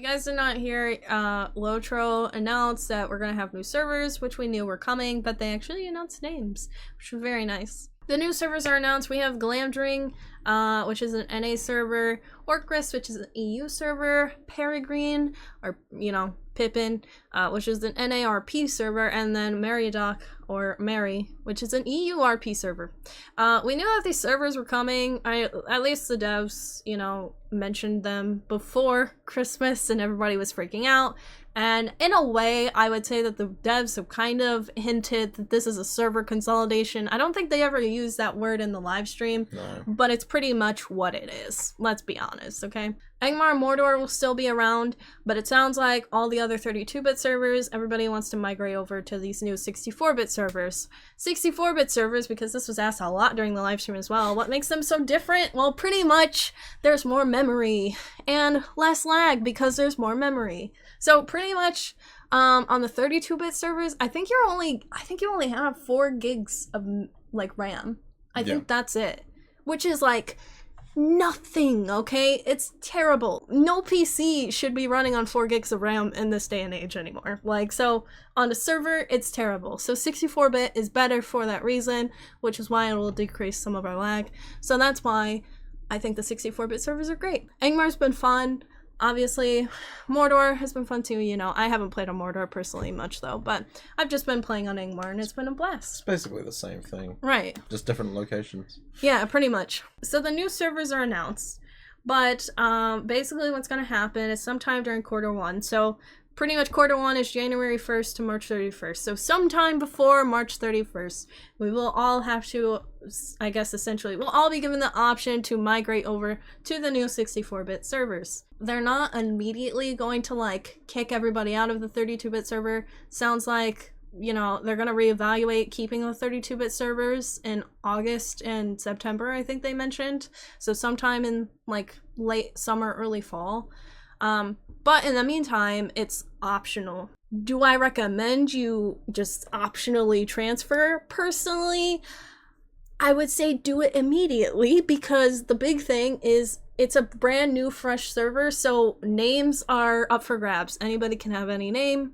you guys did not hear, LOTRO announced that we're gonna have new servers, which we knew were coming, but they actually announced names, which was very nice. The new servers are announced. We have Glamdring, which is an NA server, Orcris, which is an EU server, Peregrine, or, you know, Pippin, which is an NARP server, and then Meriadoc, or Mary, which is an EU RP server. We knew that these servers were coming. At least the devs, you know, mentioned them before Christmas, and everybody was freaking out. And in a way, I would say that the devs have kind of hinted that this is a server consolidation. I don't think they ever used that word in the live stream, but it's pretty much what it is. Let's be honest, okay? Angmar and Mordor will still be around, but it sounds like all the other 32-bit servers, everybody wants to migrate over to these new 64-bit servers. 64-bit servers, because this was asked a lot during the live stream as well, what makes them so different? Well, pretty much there's more memory and less lag because there's more memory. So pretty much on the 32-bit servers, I think you only have 4 gigs of like RAM. I think that's it, which is like nothing, okay? It's terrible. No PC should be running on 4 gigs of RAM in this day and age anymore. Like, so on a server, it's terrible. So 64-bit is better for that reason, which is why it will decrease some of our lag. So that's why I think the 64-bit servers are great. Angmar's been fun. Obviously, Mordor has been fun too, you know. I haven't played on Mordor personally much though, but I've just been playing on Angmar and it's been a blast. It's basically the same thing. Right. Just different locations. Yeah, pretty much. So the new servers are announced, but basically what's going to happen is sometime during Q1. So pretty much Q1 is January 1st to March 31st. So sometime before March 31st, we will all have to, I guess essentially, we'll all be given the option to migrate over to the new 64-bit servers. They're not immediately going to like kick everybody out of the 32-bit server. Sounds like, you know, they're going to reevaluate keeping the 32-bit servers in August and September, I think they mentioned. So sometime in like late summer, early fall. But in the meantime, it's optional. Do I recommend you just optionally transfer? Personally, I would say do it immediately because the big thing is it's a brand new fresh server, so names are up for grabs. Anybody can have any name,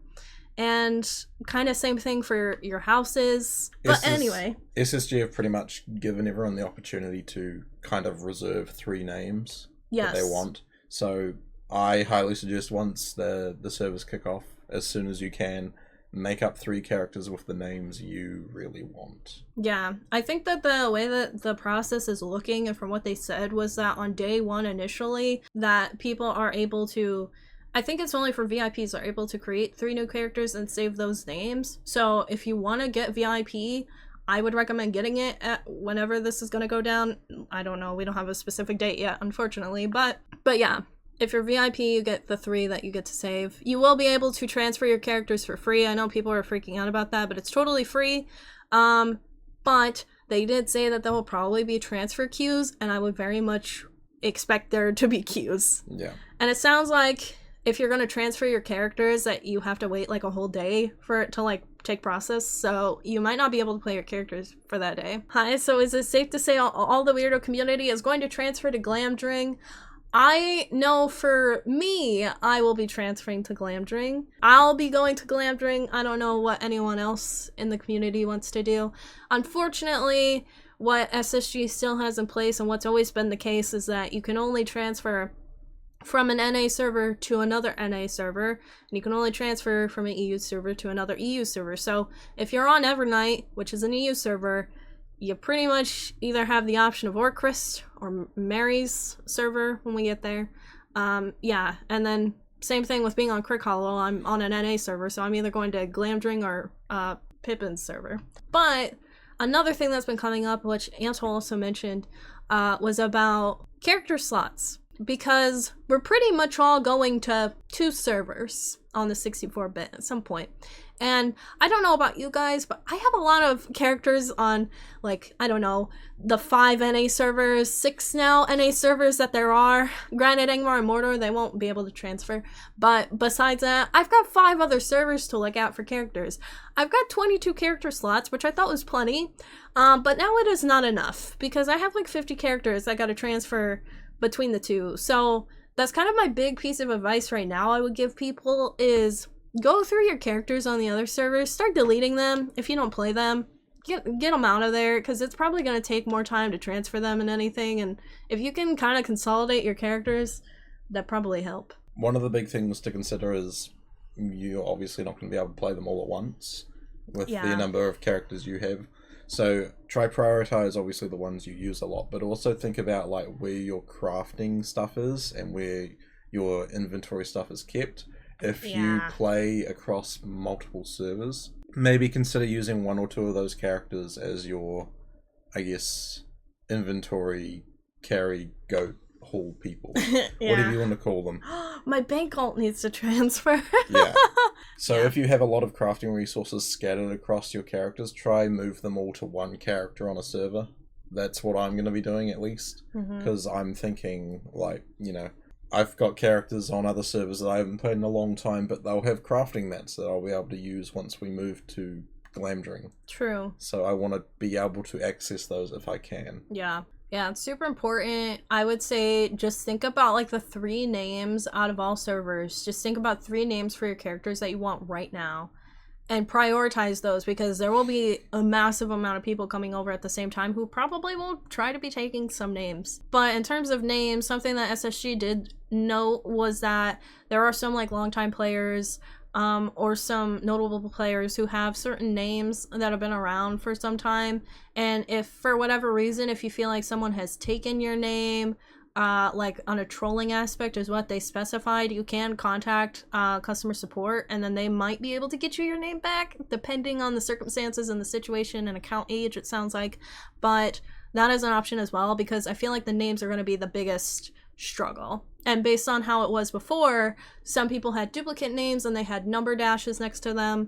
and kind of same thing for your houses. But anyway, SSG have pretty much given everyone the opportunity to kind of reserve 3 names that they want. So I highly suggest once the servers kick off, as soon as you can, make up 3 characters with the names you really want. Yeah, I think that the way that the process is looking, and from what they said, was that on day 1 initially, that people are able to, I think it's only for VIPs, are able to create 3 new characters and save those names. So if you want to get VIP, I would recommend getting it at whenever this is going to go down. I don't know, we don't have a specific date yet, unfortunately, but yeah. If you're VIP, you get the 3 that you get to save. You will be able to transfer your characters for free. I know people are freaking out about that, but it's totally free. But they did say that there will probably be transfer queues, and I would very much expect there to be queues. Yeah. And it sounds like if you're going to transfer your characters that you have to wait like a whole day for it to like take process, so you might not be able to play your characters for that day. Hi, so is it safe to say all the Weirdo community is going to transfer to Glamdring? I know for me, I will be transferring to Glamdring. I'll be going to Glamdring. I don't know what anyone else in the community wants to do. Unfortunately, what SSG still has in place and what's always been the case is that you can only transfer from an NA server to another NA server, and you can only transfer from an EU server to another EU server. So if you're on Evernight, which is an EU server, you pretty much either have the option of Orcris or Mary's server when we get there. Yeah, and then same thing with being on Crick Hollow. I'm on an NA server, so I'm either going to Glamdring or Pippin's server. But another thing that's been coming up, which Anto also mentioned, was about character slots. Because we're pretty much all going to 2 servers on the 64-bit at some point. And I don't know about you guys, but I have a lot of characters on, like, I don't know, the 5 NA servers, 6 now NA servers that there are. Granted, Angmar and Mordor, they won't be able to transfer. But besides that, I've got 5 other servers to look at for characters. I've got 22 character slots, which I thought was plenty. But now it is not enough, because I have like 50 characters I gotta transfer between the 2. So that's kind of my big piece of advice right now I would give people is go through your characters on the other servers, start deleting them if you don't play them. Get them out of there, because it's probably going to take more time to transfer them and anything, and if you can kind of consolidate your characters, that probably help. One of the big things to consider is you're obviously not going to be able to play them all at once with the number of characters you have. So try prioritize obviously the ones you use a lot, but also think about like where your crafting stuff is and where your inventory stuff is kept. If you play across multiple servers, maybe consider using one or two of those characters as your, I guess, inventory carry goat haul people. Whatever you want to call them. My bank alt needs to transfer. So if you have a lot of crafting resources scattered across your characters, try move them all to one character on a server. That's what I'm going to be doing at least. Because I'm thinking, like, you know, I've got characters on other servers that I haven't played in a long time, but they'll have crafting mats that I'll be able to use once we move to Glamdring. True. So I want to be able to access those if I can. Yeah, it's super important. I would say just think about like the 3 names out of all servers. Just think about 3 names for your characters that you want right now. And prioritize those, because there will be a massive amount of people coming over at the same time who probably will try to be taking some names. But in terms of names, something that SSG did note was that there are some like longtime players or some notable players who have certain names that have been around for some time. And if for whatever reason, if you feel like someone has taken your name, like on a trolling aspect is what they specified, you can contact customer support, and then they might be able to get you your name back depending on the circumstances and the situation and account age, it sounds like. But that is an option as well, because I feel like the names are going to be the biggest struggle. And based on how it was before, some people had duplicate names and they had number dashes next to them,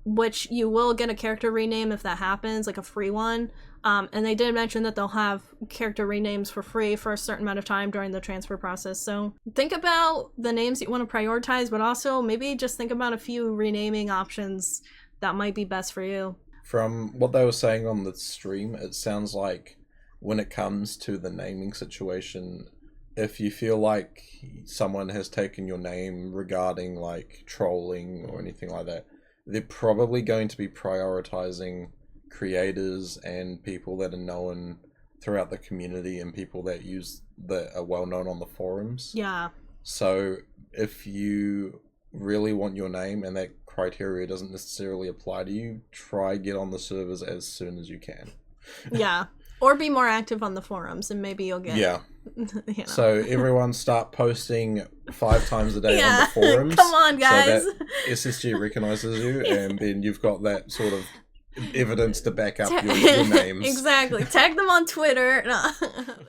which you will get a character rename if that happens, like a free one. And they did mention that they'll have character renames for free for a certain amount of time during the transfer process. So think about the names you want to prioritize, but also maybe just think about a few renaming options that might be best for you. From what they were saying on the stream, it sounds like when it comes to the naming situation, if you feel like someone has taken your name regarding like trolling or anything like that, they're probably going to be prioritizing creators and people that are known throughout the community and people that are well known on the forums. Yeah. So if you really want your name and that criteria doesn't necessarily apply to you, try get on the servers as soon as you can. Yeah. Or be more active on the forums and maybe you'll get... Yeah. You know. So everyone start posting 5 times a day on the forums. Come on, guys. So that SSG recognizes you, and then you've got that sort of evidence to back up your names. Exactly. Tag them on Twitter. No.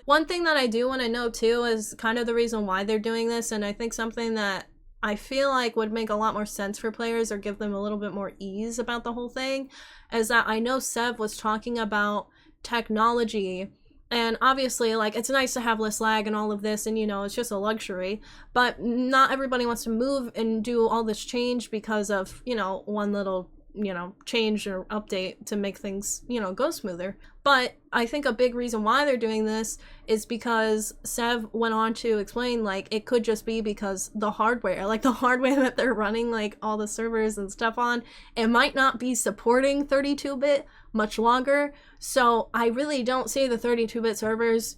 One thing that I do want to know too is kind of the reason why they're doing this, and I think something that I feel like would make a lot more sense for players or give them a little bit more ease about the whole thing, is that I know Sev was talking about technology, and obviously like it's nice to have less lag and all of this, and you know it's just a luxury, but not everybody wants to move and do all this change because of, you know, one little, you know, change or update to make things, you know, go smoother. But I think a big reason why they're doing this is because Sev went on to explain like it could just be because the hardware that they're running like all the servers and stuff on, it might not be supporting 32-bit much longer. So I really don't see the 32-bit servers,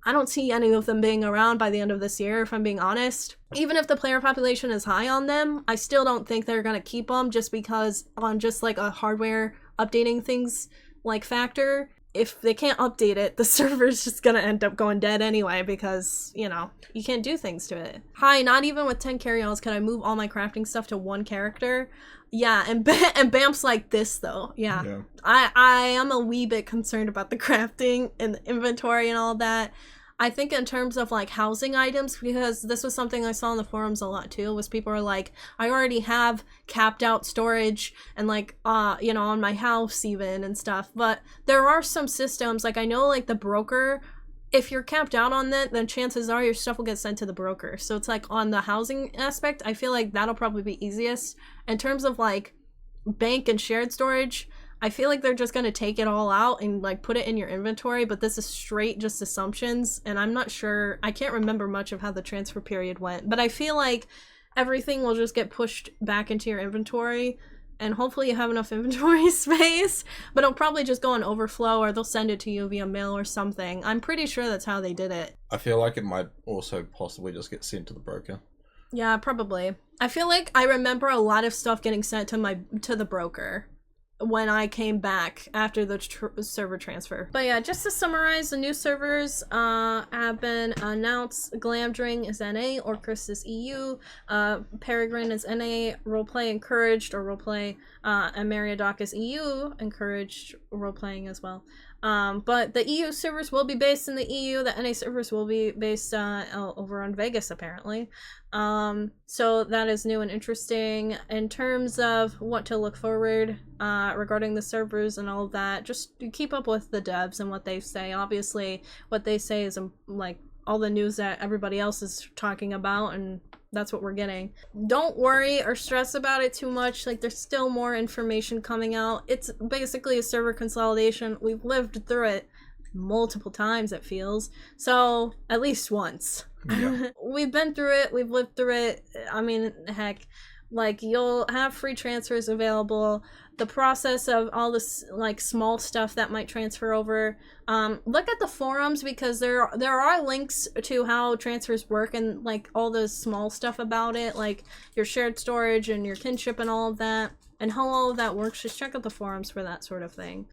I don't see any of them being around by the end of this year, if I'm being honest. Even if the player population is high on them, I still don't think they're going to keep them just because on just like a hardware updating things like factor. If they can't update it, the server's just going to end up going dead anyway because, you know, you can't do things to it. Hi, not even with 10 carry-ons can I move all my crafting stuff to one character. Yeah, and Bam's like this, though. Yeah. I am a wee bit concerned about the crafting and the inventory and all that. I think in terms of like housing items, because this was something I saw in the forums a lot too, was people are like, I already have capped out storage and like, you know, on my house even and stuff. But there are some systems, like I know like the broker, if you're capped out on that, then chances are your stuff will get sent to the broker. So it's like on the housing aspect, I feel like that'll probably be easiest. In terms of like bank and shared storage, I feel like they're just gonna take it all out and like put it in your inventory, but this is straight just assumptions, and I'm not sure. I can't remember much of how the transfer period went, but I feel like everything will just get pushed back into your inventory, and hopefully you have enough inventory space, but it'll probably just go on overflow, or they'll send it to you via mail or something. I'm pretty sure that's how they did it. I feel like it might also possibly just get sent to the broker. Yeah, probably. I feel like I remember a lot of stuff getting sent to the broker when I came back after the server transfer. But yeah, just to summarize, the new servers have been announced. Glamdring is NA, Orcus is EU, Peregrine is NA, Roleplay encouraged, or Roleplay, and Meriadoc is EU, encouraged roleplaying as well. But the EU servers will be based in the EU, the NA servers will be based over on Vegas, apparently. So that is new and interesting. In terms of what to look forward regarding the servers and all of that, just keep up with the devs and what they say. Obviously, what they say is like all the news that everybody else is talking about, and that's what we're getting. Don't worry or stress about it too much. Like, there's still more information coming out. It's basically a server consolidation. We've lived through it multiple times, it feels. So, at least once. Yeah. We've been through it. We've lived through it. I mean, heck, like, you'll have free transfers available. The process of all this, like, small stuff that might transfer over. Look at the forums, because there are links to how transfers work and, like, all the small stuff about it, like your shared storage and your kinship and all of that, and how all of that works. Just check out the forums for that sort of thing.